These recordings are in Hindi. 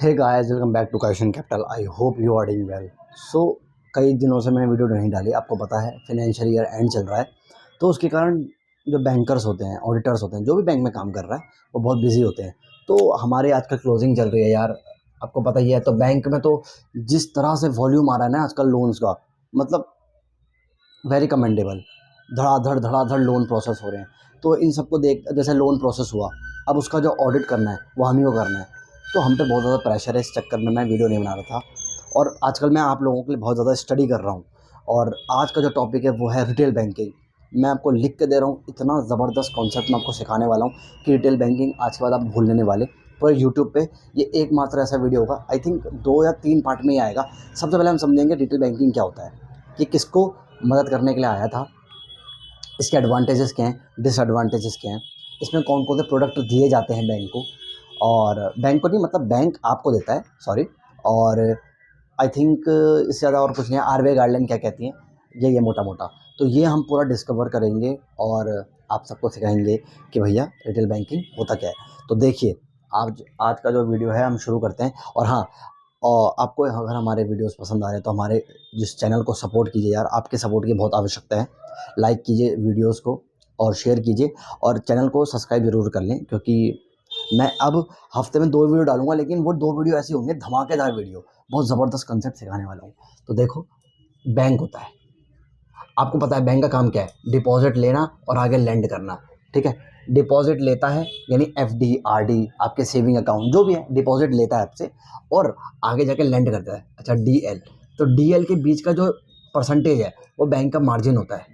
Hey guys, welcome back to Kashan capital. I hope you are doing well. So कई दिनों से मैंने वीडियो नहीं डाली, आपको पता है फाइनेंशियल ईयर एंड चल रहा है, तो उसके कारण जो बैंकर्स होते हैं, ऑडिटर्स होते हैं, जो भी बैंक में काम कर रहा है वो बहुत बिजी होते हैं। तो हमारे आजकल क्लोजिंग चल रही है यार, आपको पता ही है। तो बैंक में तो जिस तरह से वॉल्यूम आ रहा है ना आजकल लोन्स का, मतलब वेरी कमेंडेबल। धड़ाधड़ लोन प्रोसेस हो रहे हैं। तो इन सबको देख, जैसे लोन प्रोसेस हुआ, अब उसका जो ऑडिट करना है वो हम ही को करना है। तो हम पे बहुत ज़्यादा प्रेशर है, इस चक्कर में मैं वीडियो नहीं बना रहा था। और आजकल मैं आप लोगों के लिए बहुत ज़्यादा स्टडी कर रहा हूँ। और आज का जो टॉपिक है वो है रिटेल बैंकिंग। मैं आपको लिख के दे रहा हूँ, इतना ज़बरदस्त कॉन्सेप्ट मैं आपको सिखाने वाला हूँ कि रिटेल बैंकिंग आज के बाद आप भूलने नहीं वाले। पर यूट्यूब पे ये एकमात्र ऐसा वीडियो होगा, आई थिंक 2 या 3 पार्ट में ही आएगा। सबसे पहले हम समझेंगे रिटेल बैंकिंग क्या होता है, कि किसको मदद करने के लिए आया था, इसके एडवांटेजेस क्या हैं, डिसएडवांटेजेस क्या हैं, इसमें कौन कौन से प्रोडक्ट दिए जाते हैं बैंक को, और बैंक को नहीं, मतलब बैंक आपको देता है, सॉरी। और आई थिंक इससे ज़्यादा और कुछ नहीं है। आरबीआई गाइडलाइन क्या कहती हैं, ये मोटा मोटा। तो ये हम पूरा डिस्कवर करेंगे और आप सबको सिखाएंगे कि भैया रिटेल बैंकिंग होता क्या है। तो देखिए, आज आज का जो वीडियो है हम शुरू करते हैं। और हाँ, और आपको अगर हमारे वीडियोस पसंद आ रहे हैं तो हमारे जिस चैनल को सपोर्ट कीजिए यार, आपके सपोर्ट की बहुत आवश्यकता है। लाइक कीजिए वीडियोस को और शेयर कीजिए, और चैनल को सब्सक्राइब ज़रूर कर लें, क्योंकि मैं अब हफ्ते में 2 वीडियो डालूंगा, लेकिन वो 2 वीडियो ऐसी होंगे धमाकेदार वीडियो, बहुत ज़बरदस्त कंसेप्ट सिखाने वाला हूँ। तो देखो, बैंक होता है, आपको पता है बैंक का काम क्या है, डिपॉजिट लेना और आगे लेंड करना। ठीक है, डिपॉजिट लेता है यानी एफडी, आरडी, आपके सेविंग अकाउंट जो भी है, डिपॉजिट लेता है आपसे और आगे जाके लेंड करता है। अच्छा, डीएल, तो डीएल के बीच का जो परसेंटेज है वो बैंक का मार्जिन होता है।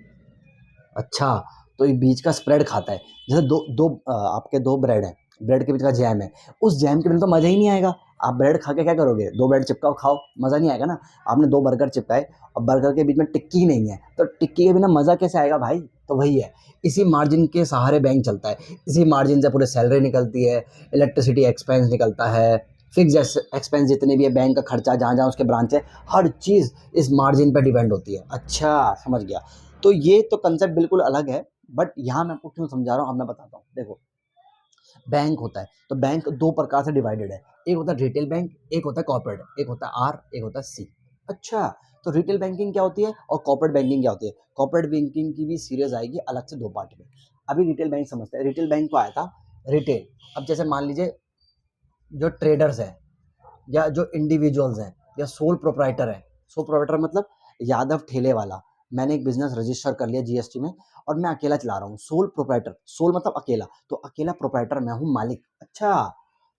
अच्छा, तो ये बीच का स्प्रेड खाता है। जैसे दो दो आपके 2 ब्रेड हैं, ब्रेड के बीच का जैम है, उस जैम के बिना तो मज़ा ही नहीं आएगा। आप ब्रेड खा के क्या करोगे, 2 ब्रेड चिपकाओ खाओ, मज़ा नहीं आएगा ना। आपने 2 बर्गर चिपकाए और बर्गर के बीच में टिक्की ही नहीं है, तो टिक्की के बिना मज़ा कैसे आएगा भाई। तो वही है, इसी मार्जिन के सहारे बैंक चलता है। इसी मार्जिन से पूरे सैलरी निकलती है, इलेक्ट्रिसिटी एक्सपेंस निकलता है, फिक्स एक्सपेंस जितने भी है, बैंक का खर्चा, जहाँ जहाँ उसके ब्रांच है, हर चीज़ इस मार्जिन पर डिपेंड होती है। अच्छा, समझ गया। तो ये तो कंसेप्ट बिल्कुल अलग है, बट यहाँ मैं आपको क्यों समझा रहा हूँ, अब मैं बताता हूँ। देखो, बैंक होता है तो बैंक 2 प्रकार से डिवाइडेड है। एक होता है रिटेल बैंक, एक होता है कॉर्पोरेट, एक होता है आर, एक होता है सी। अच्छा, तो रिटेल बैंकिंग क्या होती है और कॉर्पोरेट बैंकिंग क्या होती है। कॉर्पोरेट बैंकिंग की भी सीरीज आएगी अलग से 2 पार्ट में। अभी रिटेल बैंक समझते हैं। रिटेल बैंक को आया था रिटेल। अब जैसे मान लीजिए, जो ट्रेडर्स हैं या जो इंडिविजुअल्स हैं या सोल प्रोप्राइटर है। सोल प्रोप्राइटर मतलब यादव ठेले वाला। मैंने एक बिजनेस रजिस्टर कर लिया जीएसटी में और मैं अकेला चला रहा हूँ। सोल प्रोप्राइटर, सोल मतलब अकेला, तो अकेला प्रोप्राइटर मैं हूँ, मालिक। अच्छा,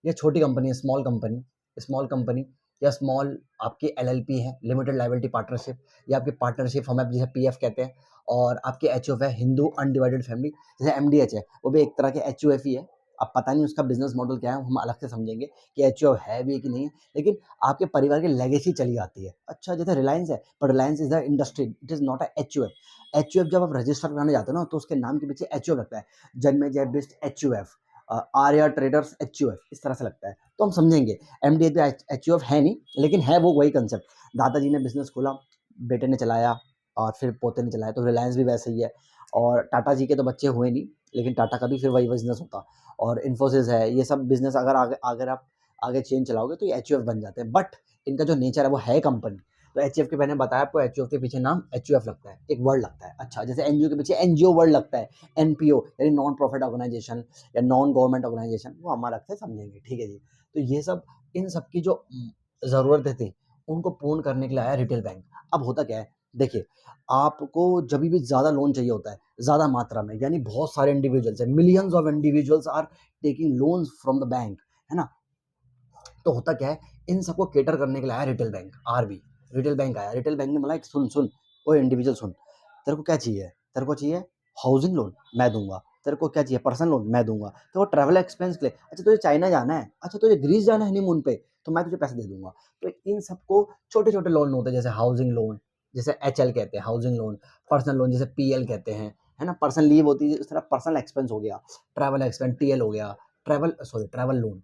ये छोटी कंपनी है, स्मॉल कंपनी, स्मॉल कंपनी या स्मॉल आपकी एलएलपी है, लिमिटेड लाइबिलिटी पार्टनरशिप, या आपकी पार्टनरशिप फॉर्म है जिसे पीएफ कहते हैं। और आपके एचयूएफ है, हिंदू अनडिवाइडेड फैमिली, जैसे एमडीएच है, वो भी एक तरह के एचयूएफ ही है। अब पता नहीं उसका बिजनेस मॉडल क्या है, हम अलग से समझेंगे कि एचयूएफ है भी कि नहीं है, लेकिन आपके परिवार की लेगेसी चली आती है। अच्छा, जैसे रिलायंस है, पर Reliance is the industry, it is not a HUF. HUF जब आप रजिस्टर कराने जाते हो ना, तो उसके नाम के पीछे एचयूएफ लगता है। Janmejay Bist HUF, Arya traders HUF, इस तरह से लगता है। तो हम समझेंगे एमडीएच भी एचयूएफ है नहीं, लेकिन है वो वही कंसेप्ट। दादाजी ने बिजनेस खोला, बेटे ने चलाया और फिर पोते ने चलाया, तो रिलायंस भी वैसे ही है। और टाटा जी के तो बच्चे हुए नहीं, लेकिन टाटा का भी फिर वही बिजनेस होता। और इन्फोसिस है, ये सब बिजनेस अगर अगर आप आगे चेन चलाओगे तो ये एचयूएफ बन जाते हैं। बट इनका जो नेचर है वो है कंपनी। तो एचयूएफ के मैंने बताया आपको, एचयूएफ के पीछे नाम एचयूएफ लगता है, एक वर्ड लगता है। अच्छा, जैसे एनजीओ के पीछे एनजीओ वर्ड लगता है, एनपीओ यानी नॉन प्रॉफिट ऑर्गेनाइजेशन या नॉन गवर्नमेंट ऑर्गेनाइजेशन, वो हम अलग से समझेंगे। ठीक है जी। तो ये सब, इन सब की जो ज़रूरतें थी उनको पूर्ण करने के लिए आया रिटेल बैंक। अब होता क्या है, देखिए, आपको जब भी ज़्यादा लोन चाहिए होता है, ज़्यादा मात्रा में, यानी बहुत सारे इंडिविजुअल्स हैं, millions of individuals are taking loans from the bank, है ना। तो होता क्या है, इन सबको केटर करने के लिए आया retail bank, RB. Retail bank आया, रिटेल बैंक ने बोला कि सुन सुन, ओ इंडिविजुअल सुन, तेरे को क्या चाहिए, तेरे को चाहिए हाउसिंग लोन, मैं दूंगा। तेरे को क्या चाहिए, पर्सनल लोन, मैं दूंगा। तेरे को ट्रैवल एक्सपेंस के लिए, अच्छा तुझे चाइना जाना है, अच्छा तुझे ग्रीस जाना है हनीमून पे, तो मैं तुझे पैसे दे दूंगा। तो इन सबको छोटे छोटे लोन होते हैं, जैसे हाउसिंग लोन, जैसे एचएल कहते हैं हाउसिंग लोन। पर्सनल लोन जैसे पीएल कहते हैं, है ना। पर्सनल लीव होती है, इस तरह पर्सनल एक्सपेंस हो गया, ट्रैवल एक्सपेंस टीएल हो गया, ट्रैवल लोन।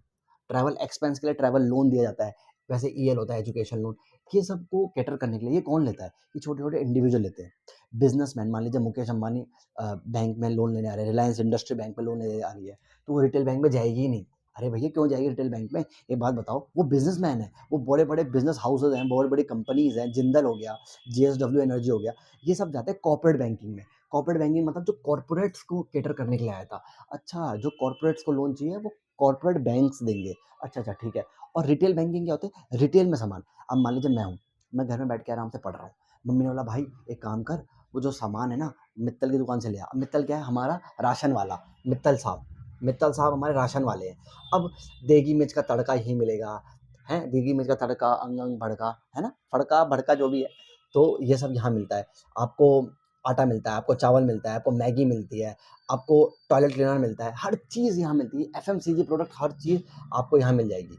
ट्रैवल एक्सपेंस के लिए ट्रैवल लोन दिया जाता है। वैसे ईएल होता है, एजुकेशन लोन। ये सबको कैटर करने के लिए ये कौन लेता है, ये छोटे छोटे इंडिविजुअल लेते हैं। बिजनेसमैन, मान लीजिए मुकेश अंबानी बैंक में लोन लेने आ रहे हैं, रिलायंस इंडस्ट्री बैंक में लोन लेने आ रही है, तो वो रिटेल बैंक में जाएगी ही नहीं। अरे भैया क्यों जाएगी रिटेल बैंक में? एक बात बताओ, वो बिज़नेसमैन है, वो बड़े-बड़े बिज़नेस हाउसेज़ हैं, बड़ी-बड़ी कंपनीज़ हैं, जिंदल हो गया, जेएसडब्ल्यू एनर्जी हो गया, ये सब जाते हैं कॉर्पोरेट बैंकिंग में। कॉर्पोरेट बैंकिंग मतलब जो कॉर्पोरेट्स को कैटर करने के लिए आया था। अच्छा, जो कॉर्पोरेट्स को लोन चाहिए वो कॉर्पोरेट बैंक्स देंगे। अच्छा, अच्छा ठीक है। और रिटेल बैंकिंग क्या होता है? रिटेल में सामान। अब मान लीजिए मैं हूँ, मैं घर में बैठ के आराम से पढ़ रहा हूँ। मम्मी ने बोला भाई एक काम कर, वो जो सामान है ना मित्तल की दुकान से ले आ। अब मित्तल क्या है? हमारा राशन वाला, मित्तल साहब। मित्तल साहब हमारे राशन वाले हैं। अब देगी मिर्च का तड़का यहीं मिलेगा, हैं? देगी मिर्च का तड़का, अंग अंग भड़का, है ना? फड़का भड़का जो भी है, तो ये सब यहाँ मिलता है। आपको आटा मिलता है, आपको चावल मिलता है, आपको मैगी मिलती है, आपको टॉयलेट क्लीनर मिलता है, हर चीज़ यहाँ मिलती है। एफएमसीजी प्रोडक्ट हर चीज़ आपको यहाँ मिल जाएगी।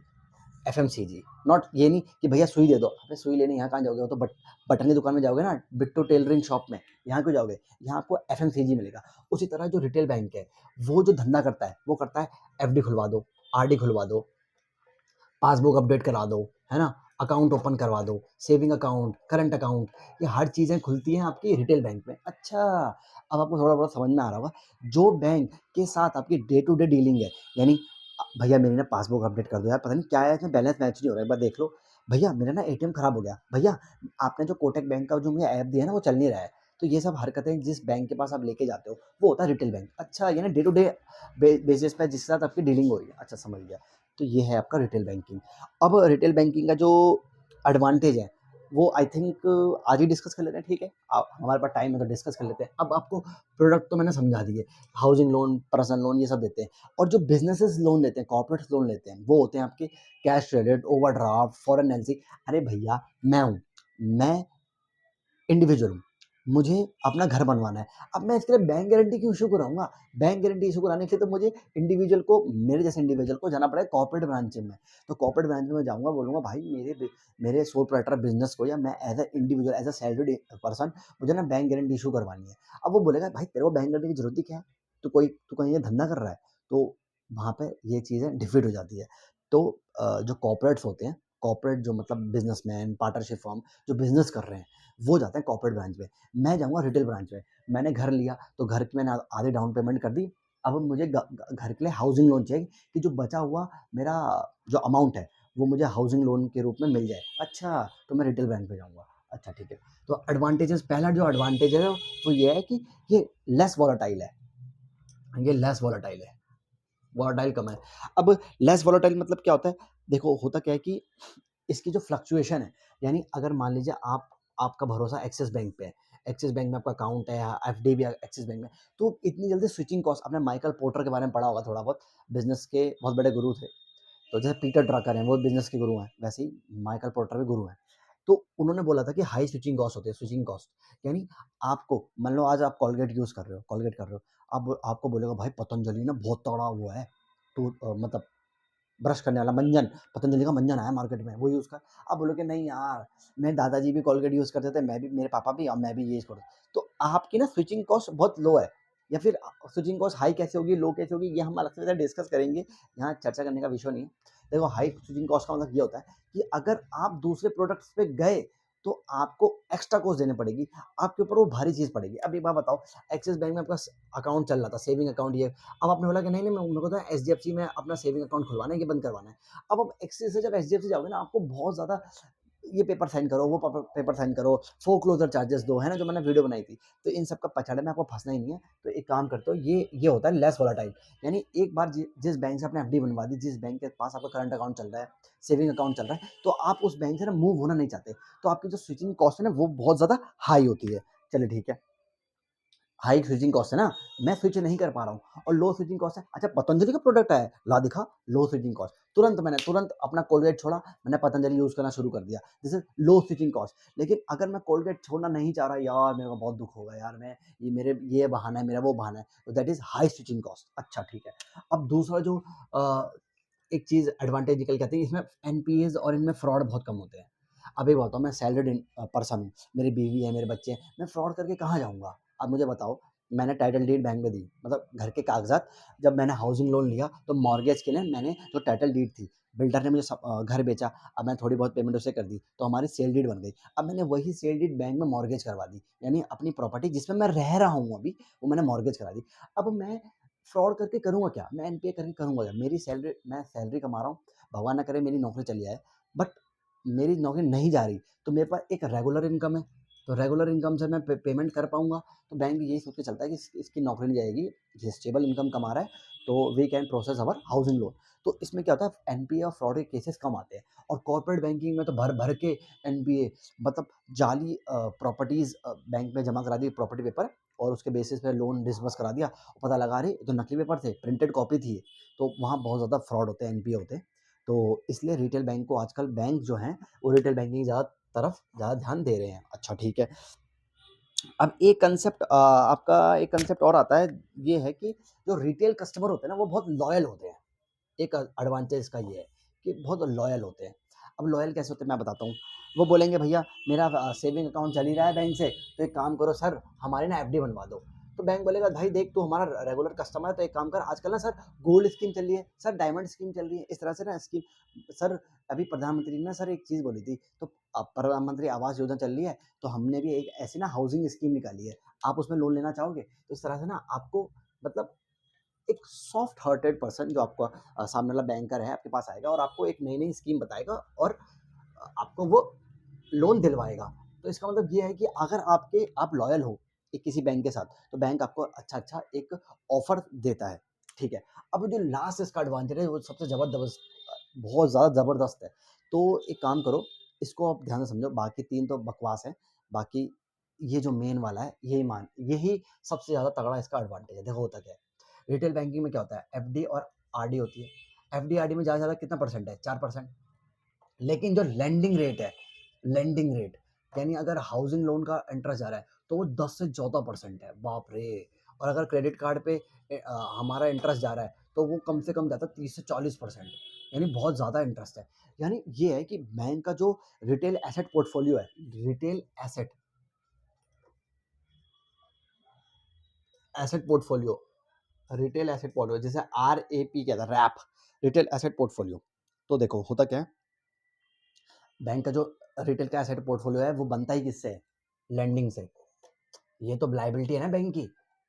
एफएमसीजी, नॉट ये नहीं कि भैया सुई दे दो। अबे सुई लेने यहाँ कहाँ जाओगे? वो तो बटन की दुकान में जाओगे ना, बिट्टू टेलरिंग शॉप में, यहाँ क्यों जाओगे? यहाँ आपको एफएमसीजी मिलेगा। उसी तरह जो रिटेल बैंक है, वो जो धंधा करता है, वो करता है एफडी खुलवा दो, आरडी खुलवा दो, पासबुक अपडेट करा दो, है ना? अकाउंट ओपन करवा दो, सेविंग अकाउंट, करंट अकाउंट, ये हर चीज़ें खुलती हैं आपकी रिटेल बैंक में। अच्छा, अब आपको थोड़ा बहुत समझ में आ रहा होगा, जो बैंक के साथ आपकी डे टू डे डीलिंग है, यानी भैया मेरी ना पासबुक अपडेट कर दो यार, पता नहीं क्या है इसमें बैलेंस मैच नहीं हो रहा है, एक बार देख लो। भैया मेरा ना एटीएम खराब हो गया, भैया आपने जो कोटक बैंक का जो मुझे ऐप दिया है ना वो चल नहीं रहा है। तो ये सब हरकतें जिस बैंक के पास आप लेके जाते हो, वो होता है रिटेल बैंक। अच्छा, यानी डे टू डे बेसिस पे जिसके साथ आपकी डीलिंग हो रही है। अच्छा, समझ गया। तो ये है आपका रिटेल बैंकिंग। अब रिटेल बैंकिंग का जो एडवांटेज है, वो आई थिंक आज ही डिस्कस कर लेते हैं, ठीक है? हमारे पास टाइम है तो डिस्कस कर लेते हैं। अब आपको प्रोडक्ट तो मैंने समझा दिए, हाउसिंग लोन, पर्सनल लोन ये सब देते हैं। और जो बिज़नेसेस लोन लेते हैं, कॉर्पोरेट्स लोन लेते हैं, वो होते हैं आपके cash credit, overdraft, foreign LC. अरे भैया मैं हूँ, मैं इंडिविजुअल हूँ, मुझे अपना घर बनवाना है। अब मैं इसके लिए बैंक गारंटी क्यों इश्यू कराऊँगा? बैंक गारंटी इश्यू कराने के लिए तो मुझे इंडिविजुअल को, मेरे जैसे इंडिविजुअल को जाना पड़ेगा कॉर्पोरेट ब्रांच में। तो कॉर्पोरेट ब्रांच में मैं जाऊँगा, बोलूँगा भाई मेरे सोल प्रोप्राइटर बिज़नेस को, या मैं as a individual, as a salaried person मुझे ना बैंक गारंटी इश्यू करवानी है। अब वो बोलेगा भाई तेरे को बैंक गारंटी की ज़रूरत ही क्या है? तू कहीं ये धंधा कर रहा है? तो वहाँ पे ये चीज़ें डिफीट हो जाती है। तो जो कॉर्पोरेट्स होते हैं, कॉर्पोरेट जो मतलब बिज़नेसमैन, पार्टनरशिप फर्म जो बिज़नेस कर रहे हैं, वो जाते हैं कॉर्पोरेट ब्रांच में। मैं जाऊँगा रिटेल ब्रांच में। मैंने घर लिया, तो घर की मैंने आधी डाउन पेमेंट कर दी। अब मुझे घर के लिए हाउसिंग लोन चाहिए कि जो बचा हुआ मेरा जो अमाउंट है, वो मुझे हाउसिंग लोन के रूप में मिल जाए। अच्छा, तो मैं रिटेल बैंक पे जाऊँगा। अच्छा ठीक है। तो एडवांटेजेस, पहला जो एडवांटेज है वो ये है कि ये लेस वोलेटाइल है। ये लेस वोलेटाइल है। वोलेटाइल कम है। अब लेस वोलेटाइल मतलब क्या होता है? देखो होता क्या है कि इसकी जो फ्लक्चुएशन है, यानी अगर मान लीजिए आपका भरोसा एक्सिस बैंक पे है, एक्सिस बैंक में आपका अकाउंट है, या एफडी भी एक्सिस बैंक में, तो इतनी जल्दी स्विचिंग कॉस्ट, आपने माइकल पोर्टर के बारे में पढ़ा होगा थोड़ा बहुत, बिजनेस के बहुत बड़े गुरु थे। तो जैसे पीटर ड्रकर हैं वो बिजनेस के गुरु हैं, वैसे ही माइकल पोर्टर भी गुरु हैं। तो उन्होंने बोला था कि हाई स्विचिंग कॉस्ट होती है, स्विचिंग कॉस्ट, यानी आपको मान लो आज आप कोलगेट यूज़ कर रहे हो, कोलगेट कर रहे हो, अब आपको बोलेगा भाई पतंजलि ना बहुत तगड़ा हुआ है, मतलब ब्रश करने वाला मंजन, पतंजलि का मंजन आया मार्केट में, वो यूज़ कर। आप बोलोगे नहीं यार, मेरे दादाजी भी कोलगेट यूज़ करते थे, मैं भी, मेरे पापा भी, और मैं भी ये यूज़ करता हूँ। तो आपकी ना स्विचिंग कॉस्ट बहुत लो है, या फिर स्विचिंग कॉस्ट हाई कैसे होगी, लो कैसे होगी, ये हम अलग से डिस्कस करेंगे, यहाँ चर्चा करने का विषय नहीं है। देखो हाई स्विचिंग कॉस्ट का मतलब ये होता है कि अगर आप दूसरे प्रोडक्ट्स पे गए, तो आपको एक्स्ट्रा कॉस्ट देनी पड़ेगी, आपके ऊपर वो भारी चीज़ पड़ेगी। अब एक बात बताओ, एक्सिस बैंक में आपका अकाउंट चल रहा था, सेविंग अकाउंट ये, अब आपने बोला कि नहीं, नहीं, मेरे को तो एचडीएफसी में अपना सेविंग अकाउंट खुलवाना है, ये बंद करवाना है। अब आप एक्सिस से जब एचडीएफसी जाओगे ना, आपको बहुत ज़्यादा ये पेपर साइन करो, वो पेपर साइन करो, फोरक्लोजर चार्जेस दो, है ना, जो मैंने वीडियो बनाई थी। तो इन सब का पछाड़े में आपको फँसना ही नहीं है। तो एक काम करते हो, ये होता है लेस वोलेटाइल, यानी एक बार जिस बैंक से आपने एफडी बनवा दी, जिस बैंक के पास आपका करंट अकाउंट चल रहा है, सेविंग अकाउंट चल रहा है, तो आप उस बैंक से ना मूव होना नहीं चाहते। तो आपकी जो स्विचिंग कॉस्ट है ना, वो बहुत ज़्यादा हाई होती है। चलिए ठीक है। हाई स्विचिंग कॉस्ट है ना, मैं स्विच नहीं कर पा रहा हूँ, और लो स्विचिंग कॉस्ट है। अच्छा पतंजलि का प्रोडक्ट है, ला दिखा, लो स्विचिंग कॉस्ट, तुरंत अपना कोलगेट छोड़ा, मैंने पतंजलि यूज़ करना शुरू कर दिया, this is low switching cost. लेकिन अगर मैं कोलगेट छोड़ना नहीं चाह रहा, यार मेरे को बहुत दुःख होगा यार, मैं ये बहाना है, मेरा वो बहाना है, तो that is high switching cost. अच्छा ठीक है। अब दूसरा जो एक चीज़ एडवांटेज निकल के आती है, इसमें एनपीएज़ और इनमें फ्रॉड बहुत कम होते हैं। अब एक बताओ, मैं सैलरीड पर्सन हूँ, मेरी बीवी है, मेरे बच्चे हैं, मैं फ्रॉड करके कहाँ जाऊँगा? अब मुझे बताओ, मैंने टाइटल डीड बैंक में दी, मतलब घर के कागज़ात, जब मैंने हाउसिंग लोन लिया, तो मॉर्गेज के लिए मैंने जो टाइटल डीड थी, बिल्डर ने मुझे घर बेचा, अब मैं थोड़ी बहुत पेमेंट उसे कर दी, तो हमारी सेल डीड बन गई। अब मैंने वही सेल डीड बैंक में मॉर्गेज करवा दी, यानी अपनी प्रॉपर्टी जिसमें मैं रह रहा हूँ अभी, वो मैंने मॉर्गेज करा दी। अब मैं फ्रॉड करके करूँगा क्या? मैं एनपीए करके करूँगा क्या? मेरी सैलरी, मैं सैलरी कमा रहा हूँ, भगवान ना करे मेरी नौकरी चली जाए, बट मेरी नौकरी नहीं जा रही, तो मेरे पास एक रेगुलर इनकम है, तो रेगुलर इनकम से मैं पेमेंट कर पाऊँगा। तो बैंक यही सोच के चलता है कि इसकी नौकरी नहीं जाएगी, ये स्टेबल इनकम कमा रहा है, तो we can process our housing loan. तो इसमें क्या होता है, एनपीए और फ्रॉड के केसेस कम आते हैं। और कॉर्पोरेट बैंकिंग में तो भर भर के एनपीए, मतलब जाली प्रॉपर्टीज़ बैंक में जमा करा दी, प्रॉपर्टी पेपर, और उसके बेसिस पे लोन डिसबर्स करा दिया, पता लगा रही तो नकली पेपर थे, प्रिंटेड कॉपी थी ये। तो वहाँ बहुत ज़्यादा फ्रॉड होते हैं, एनपीए होते हैं। तो इसलिए रिटेल बैंक को आजकल बैंक जो हैं वो रिटेल बैंकिंग की तरफ ज़्यादा ध्यान दे रहे हैं। अच्छा ठीक है। अब एक कंसेप्ट आपका एक कंसेप्ट और आता है, ये है कि जो रिटेल कस्टमर होते हैं ना वो बहुत लॉयल होते हैं। एक एडवांटेज इसका ये है कि बहुत लॉयल होते हैं। अब लॉयल कैसे होते हैं मैं बताता हूँ। वो बोलेंगे भैया मेरा सेविंग अकाउंट चल ही रहा है बैंक से, तो एक काम करो सर हमारी ना एफडी बनवा दो। तो बैंक बोलेगा भाई देख तू हमारा रेगुलर कस्टमर है, तो एक काम कर, आजकल ना सर गोल्ड स्कीम चल रही है, सर डायमंड स्कीम चल रही है, इस तरह से ना स्कीम। सर अभी प्रधानमंत्री ने ना सर एक चीज़ बोली थी, तो प्रधानमंत्री आवास योजना चल रही है, तो हमने भी एक ऐसी ना हाउसिंग स्कीम निकाली है, आप उसमें लोन लेना चाहोगे? तो इस तरह से ना आपको, मतलब एक सॉफ्ट हार्टेड पर्सन जो आपका सामने वाला बैंकर है आपके पास आएगा और आपको एक नई नई स्कीम बताएगा और आपको वो लोन दिलवाएगा। तो इसका मतलब ये है कि अगर आप लॉयल हो एक किसी बैंक के साथ, तो बैंक आपको अच्छा अच्छा एक ऑफर देता है। ठीक है। अब जो लास्ट इसका एडवांटेज है वो सबसे जबरदस्त, बहुत ज़्यादा ज़बरदस्त है। तो एक काम करो, इसको आप ध्यान से समझो, बाकी तीन तो बकवास है, बाकी ये जो मेन वाला है यही सबसे ज़्यादा तगड़ा इसका एडवांटेज है। देखो होता क्या है, रिटेल बैंकिंग में क्या होता है, एफडी और आरडी होती है। एफडी आरडी में ज़्यादा से ज़्यादा कितना परसेंट है, 4%। लेकिन जो लेंडिंग रेट है, लेंडिंग रेट यानी अगर हाउसिंग लोन का इंटरेस्ट जा रहा है तो वो 10 से 14% है, बाप रे। और अगर क्रेडिट कार्ड पे हमारा इंटरेस्ट जा रहा है तो वो कम से कम जाता है 30 से 40%, यानी बहुत ज़्यादा इंटरेस्ट है। यानी ये है कि बैंक का जो रिटेल एसेट पोर्टफोलियो है, retail asset asset portfolio retail asset portfolio जैसे आरएपी क्या था, रैप, रिटेल एसेट पोर्टफोलियो। तो देखो होता क्या है, बैंक का जो रिटेल का एसेट पोर्टफोलियो है वो बनता ही किससे है, लैंडिंग से। ये तो लाइबिलिटी है ना बैंक की।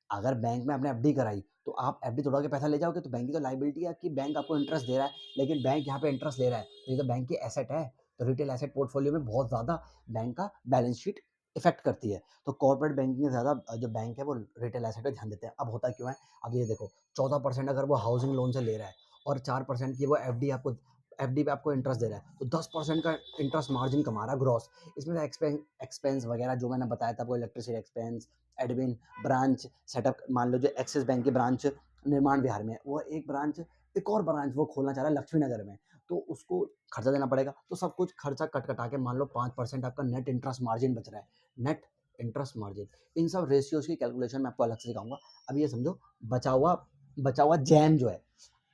अगर बैंक में आपने एफडी कराई तो आप एफडी तोड़ा के पैसा ले जाओगे, तो बैंक की तो लाइबिलिटी है कि बैंक आपको इंटरेस्ट दे रहा है, लेकिन बैंक यहाँ पे इंटरेस्ट ले रहा है, तो ये तो बैंक की एसेट है। तो रिटेल एसेट पोर्टफोलियो में बहुत ज़्यादा बैंक का बैलेंस शीट इफेक्ट करती है। तो कॉर्पोरेट बैंकिंग में ज़्यादा जो बैंक है वो रिटेल एसेट पे ध्यान देते हैं। अब होता क्यों है, अब ये देखो 14% अगर वो हाउसिंग लोन से ले रहा है और 4% की वो एफडी पे आपको इंटरेस्ट दे रहा है, तो 10% का इंटरेस्ट मार्जिन कमा रहा है ग्रॉस। इसमें एक्सपेंस वगैरह जो मैंने बताया था, वो electricity expense, admin, branch setup, मान लो जो एक्सिस बैंक की ब्रांच निर्माण विहार में है, वो एक ब्रांच, एक और ब्रांच वो खोलना चाह रहा है लक्ष्मी नगर में, तो उसको खर्चा देना पड़ेगा। तो सब कुछ खर्चा कट कटा के मान लो 5% आपका नेट इंटरेस्ट मार्जिन बच रहा है, नेट इंटरेस्ट मार्जिन। इन सब रेशियोज की कैलकुलेशन मैं आपको अलग से सिखाऊंगा। अब ये समझो, बचा हुआ जैम जो है,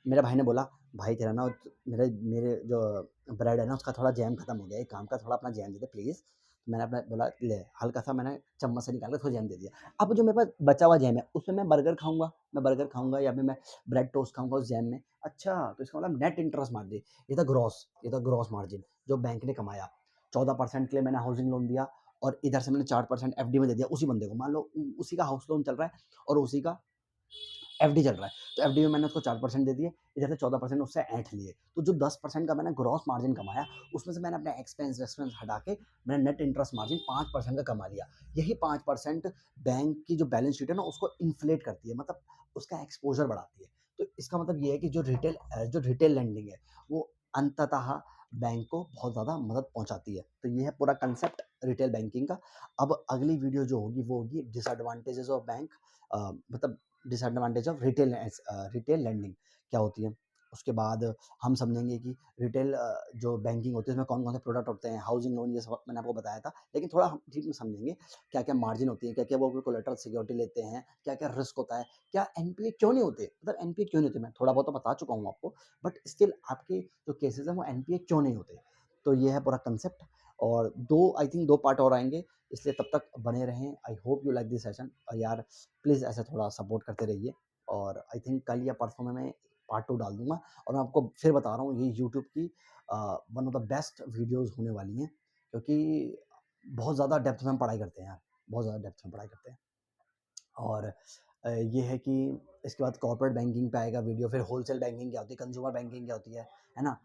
मेरे भाई ने बोला भाई तेरा ना मेरे मेरे जो ब्रेड है ना उसका थोड़ा जैम खत्म हो गया, एक काम का थोड़ा अपना जैम दे दे प्लीज़। तो मैंने अपना बोला ले, हल्का सा मैंने चम्मच से निकाल के थोड़ा जैम दे दिया। अब जो मेरे पास बचा हुआ जैम है उसमें मैं बर्गर खाऊंगा या फिर मैं ब्रेड टोस्ट खाऊंगा उस जैम में। अच्छा, तो इसका मतलब नेट इंटरेस्ट मार्जिन, ये था ग्रॉस मार्जिन जो बैंक ने कमाया। 14% के लिए मैंने हाउसिंग लोन दिया और इधर से मैंने 4% एफडी में दे दिया उसी बंदे को। मान लो उसी का हाउस लोन चल रहा है और उसी का एफडी चल रहा है, तो एफडी में मैंने उसको 4% दे दिए, इधर से 14% उससे ऐंठ लिए। तो जो 10% का मैंने ग्रॉस मार्जिन कमाया, उसमें से मैंने अपने एक्सपेंस एक्सपेंस हटा के मैंने नेट इंटरेस्ट मार्जिन 5% का कमा लिया। यही 5% बैंक की जो बैलेंस शीट है ना उसको इन्फ्लेट करती है, मतलब उसका एक्सपोजर बढ़ाती है। तो इसका मतलब ये है कि जो रिटेल लैंडिंग है वो अंततः बैंक को बहुत ज़्यादा मदद पहुंचाती है। तो ये है पूरा कंसेप्ट रिटेल बैंकिंग का। अब अगली वीडियो जो होगी वो होगी डिसएडवांटेजेस ऑफ बैंक, मतलब डिसएडवांटेज ऑफ रिटेल लैंडिंग क्या होती है। उसके बाद हम समझेंगे कि रिटेल जो बैंकिंग होती है उसमें कौन कौन से प्रोडक्ट होते हैं, हाउसिंग लोन, ये सब मैंने आपको बताया था, लेकिन थोड़ा हम ठीक में समझेंगे क्या क्या मार्जिन होती है, क्या क्या वो कोलेटरल सिक्योरिटी लेते हैं, क्या क्या रिस्क होता है, क्या एनपीए क्यों नहीं होते, मतलब एनपीए क्यों नहीं होते। मैं थोड़ा बहुत तो बता चुका हूँ आपको, बट स्टिल आपके जो केसेस हैं वो एनपीए क्यों नहीं होते। तो ये है पूरा कंसेप्ट। और आई थिंक दो पार्ट और आएंगे, इसलिए तब तक बने रहें। आई hope you like this session. और यार प्लीज़ ऐसे थोड़ा सपोर्ट करते रहिए। और आई थिंक कल या परसों में मैं पार्ट 2 डाल दूँगा। और मैं आपको फिर बता रहा हूँ ये यूट्यूब की one of the best videos होने वाली हैं, क्योंकि बहुत ज़्यादा डेप्थ में हम पढ़ाई करते हैं यार, बहुत ज़्यादा डेप्थ में पढ़ाई करते हैं। और ये है कि इसके बाद कॉर्पोरेट बैंकिंग पे आएगा वीडियो, फिर होलसेल बैंकिंग क्या होती है, कंज्यूमर बैंकिंग क्या होती है ना,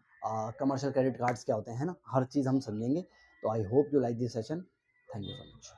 कमर्शियल क्रेडिट कार्ड्स क्या होते हैं, है ना, हर चीज़ हम समझेंगे। तो आई hope you like this session. Thank you so much.